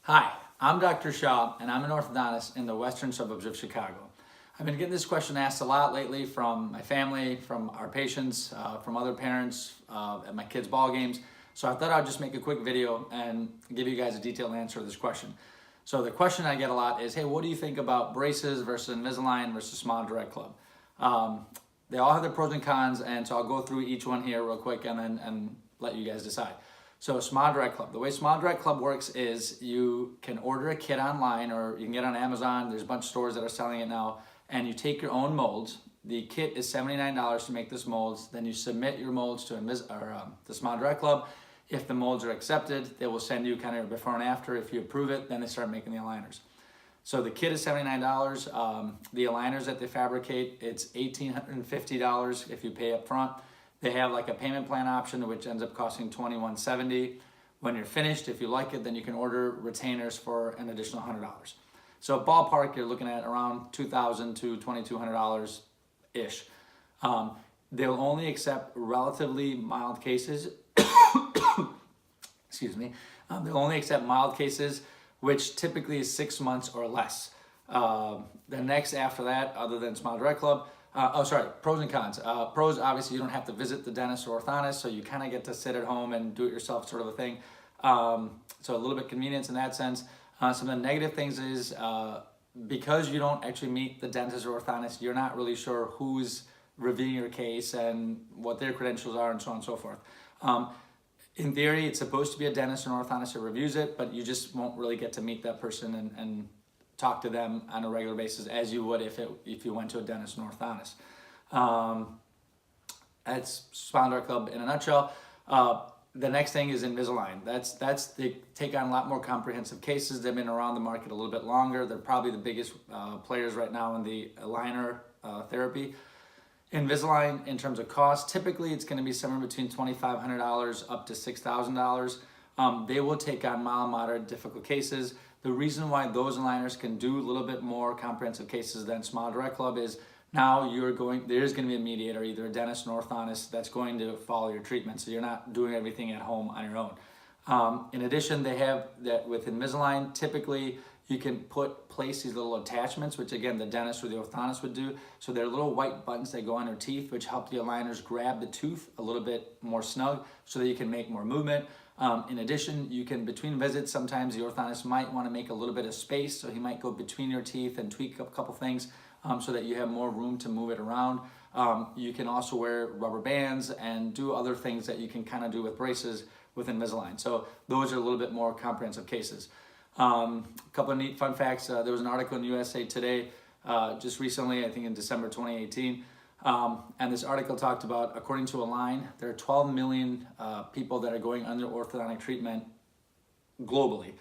Hi, I'm Dr. Shah, and I'm an orthodontist in the western suburbs of Chicago. I've been getting this question asked a lot lately from my family, from our patients, from other parents at my kids' ball games. So I thought I'd just make a quick video and give you guys a detailed answer to this question. So the question I get a lot is, hey, what do you think about braces versus Invisalign versus SmileDirect Club? They all have their pros and cons, and so I'll go through each one here real quick and let you guys decide. So SmileDirect Club. The way SmileDirect Club works is you can order a kit online, or you can get it on Amazon. There's a bunch of stores that are selling it now, and you take your own molds. The kit is $79 to make this molds. Then you submit your molds to the SmileDirect Club. If the molds are accepted, they will send you kind of before and after. If you approve it, then they start making the aligners. So the kit is $79. The aligners that they fabricate, it's $1,850 if you pay up front. They have like a payment plan option, which ends up costing $2,170. When you're finished, if you like it, then you can order retainers for an additional $100. So ballpark, you're looking at around $2,000 to $2,200-ish. They'll only accept relatively mild cases. Excuse me. They'll only accept mild cases, which typically is 6 months or less. The next after that, other than SmileDirect Club, pros and cons. Pros, obviously, you don't have to visit the dentist or orthodontist, so you kind of get to sit at home and do it yourself, sort of a thing. So a little bit convenience in that sense. Some of the negative things is because you don't actually meet the dentist or orthodontist, you're not really sure who's reviewing your case and what their credentials are and so on and so forth. In theory, it's supposed to be a dentist or an orthodontist who reviews it, but you just won't really get to meet that person and talk to them on a regular basis as you would if you went to a dentist and orthodontist. That's SmileDirect Club in a nutshell. The next thing is Invisalign. They take on a lot more comprehensive cases. They've been around the market a little bit longer. They're probably the biggest players right now in the aligner therapy. Invisalign, in terms of cost, typically it's going to be somewhere between $2,500 up to $6,000. They will take on mild, moderate, difficult cases. The reason why those aligners can do a little bit more comprehensive cases than SmileDirect Club is now there's going to be a mediator, either a dentist or orthodontist, that's going to follow your treatment, so you're not doing everything at home on your own. In addition, they have that with Invisalign, typically you can place these little attachments, which again, the dentist or the orthodontist would do. So they're little white buttons that go on your teeth, which help the aligners grab the tooth a little bit more snug so that you can make more movement. In addition, you can, between visits, sometimes the orthodontist might want to make a little bit of space, so he might go between your teeth and tweak a couple things so that you have more room to move it around. You can also wear rubber bands and do other things that you can kind of do with braces with Invisalign. So those are a little bit more comprehensive cases. A couple of neat fun facts. There was an article in USA Today just recently, I think in December 2018, and this article talked about, according to Align, there are 12 million people that are going under orthodontic treatment globally.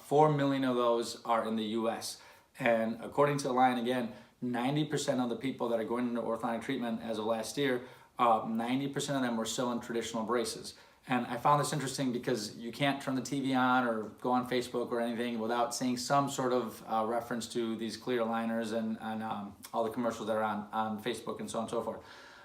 4 million of those are in the US. And according to Align, again, 90% of the people that are going into orthodontic treatment as of last year, 90% of them were still in traditional braces. And I found this interesting because you can't turn the TV on or go on Facebook or anything without seeing some sort of reference to these clear aligners and all the commercials that are on Facebook and so on and so forth.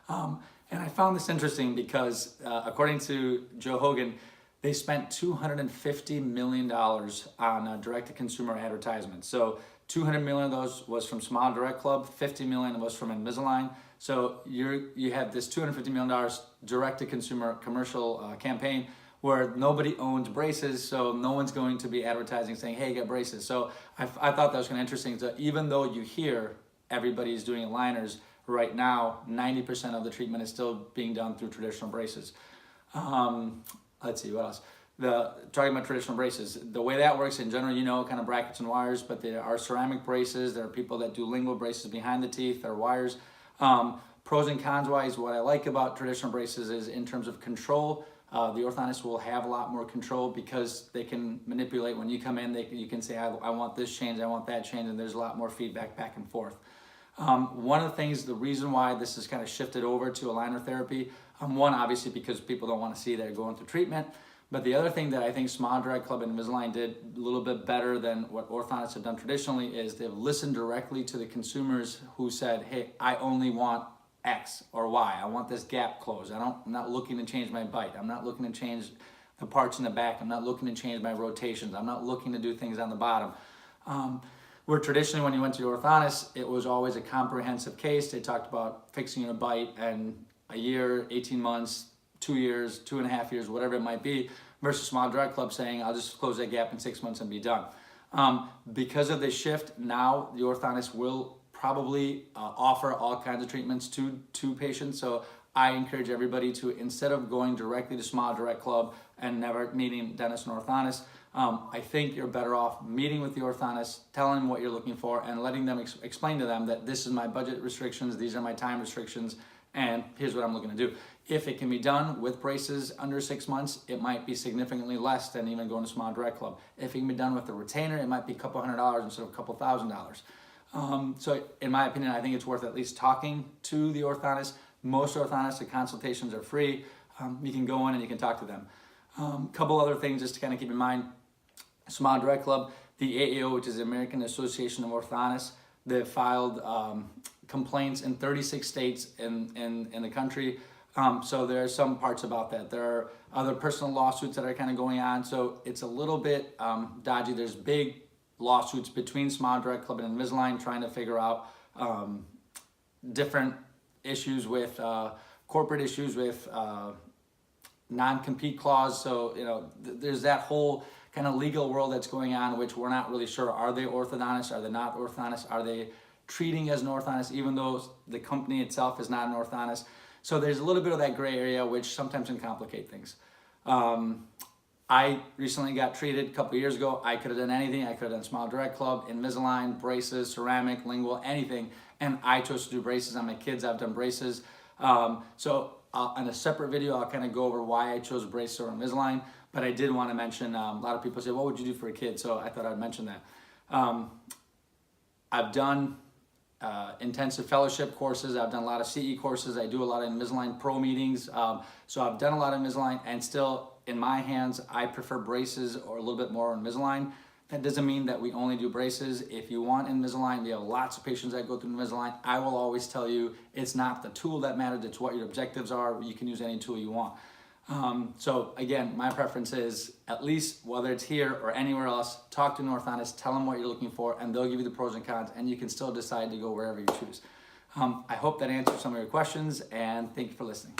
And I found this interesting because according to Joe Hogan, they spent $250 million on direct-to-consumer advertisements. So 200 million of those was from SmileDirect Club, 50 million was from Invisalign. So you have this $250 million direct-to-consumer commercial campaign where nobody owns braces, so no one's going to be advertising saying, hey, get braces. So I thought that was kind of interesting. So even though you hear everybody's doing aligners, right now 90% of the treatment is still being done through traditional braces. Let's see, what else? Talking about traditional braces, the way that works in general, you know, kind of brackets and wires, but there are ceramic braces. There are people that do lingual braces behind the teeth. There are wires. Pros and cons wise, what I like about traditional braces is in terms of control, the orthodontist will have a lot more control because they can manipulate. When you come in, you can say, I want this change, I want that change, and there's a lot more feedback back and forth. One of the things, the reason why this has kind of shifted over to aligner therapy, one, obviously because people don't want to see they're going through treatment, but the other thing that I think SmileDirect Club and Invisalign did a little bit better than what orthodontists have done traditionally is they've listened directly to the consumers who said, hey, I only want X or Y. I want this gap closed. I'm not looking to change my bite. I'm not looking to change the parts in the back. I'm not looking to change my rotations. I'm not looking to do things on the bottom. Where traditionally when you went to the orthodontist, it was always a comprehensive case. They talked about fixing a bite and a year, 18 months, 2 years, 2.5 years, whatever it might be, versus SmileDirect Club saying, I'll just close that gap in 6 months and be done. Because of this shift, now the orthodontist will probably offer all kinds of treatments to patients. So I encourage everybody to, instead of going directly to SmileDirect Club and never meeting dentist and orthodontist, I think you're better off meeting with the orthodontist, telling them what you're looking for, and letting them explain to them that this is my budget restrictions, these are my time restrictions, and here's what I'm looking to do. If it can be done with braces under 6 months, it might be significantly less than even going to SmileDirect Club. If it can be done with a retainer, it might be a couple $100 instead of a couple $1,000. So in my opinion, I think it's worth at least talking to the orthodontist. Most orthodontists, the consultations are free. You can go in and you can talk to them. Couple other things just to kind of keep in mind. SmileDirect Club, the AAO, which is the American Association of Orthodontists, they've filed complaints in 36 states in the country. So there are some parts about that. There are other personal lawsuits that are kind of going on. So it's a little bit dodgy. There's big lawsuits between SmileDirect Club and Invisalign trying to figure out different issues with corporate issues with non-compete clause. So, you know, there's that whole kind of legal world that's going on, which we're not really sure. Are they orthodontists? Are they not orthodontists? Are they treating as an orthodontist, even though the company itself is not an orthodontist? So there's a little bit of that gray area, which sometimes can complicate things. I recently got treated a couple years ago. I could have done anything. I could have done SmileDirect Club, Invisalign, braces, ceramic, lingual, anything. And I chose to do braces on my kids. I've done braces. So on a separate video, I'll kind of go over why I chose braces or Invisalign. But I did want to mention, a lot of people say, what would you do for a kid? So I thought I'd mention that. I've done intensive fellowship courses. I've done a lot of CE courses. I do a lot of Invisalign Pro meetings. So I've done a lot of Invisalign, and still in my hands, I prefer braces or a little bit more Invisalign. That doesn't mean that we only do braces. If you want Invisalign, we have lots of patients that go through Invisalign. I will always tell you, it's not the tool that matters, it's what your objectives are. You can use any tool you want. So again, my preference is, at least whether it's here or anywhere else, talk to an orthodontist, tell them what you're looking for, and they'll give you the pros and cons, and you can still decide to go wherever you choose. I hope that answers some of your questions, and thank you for listening.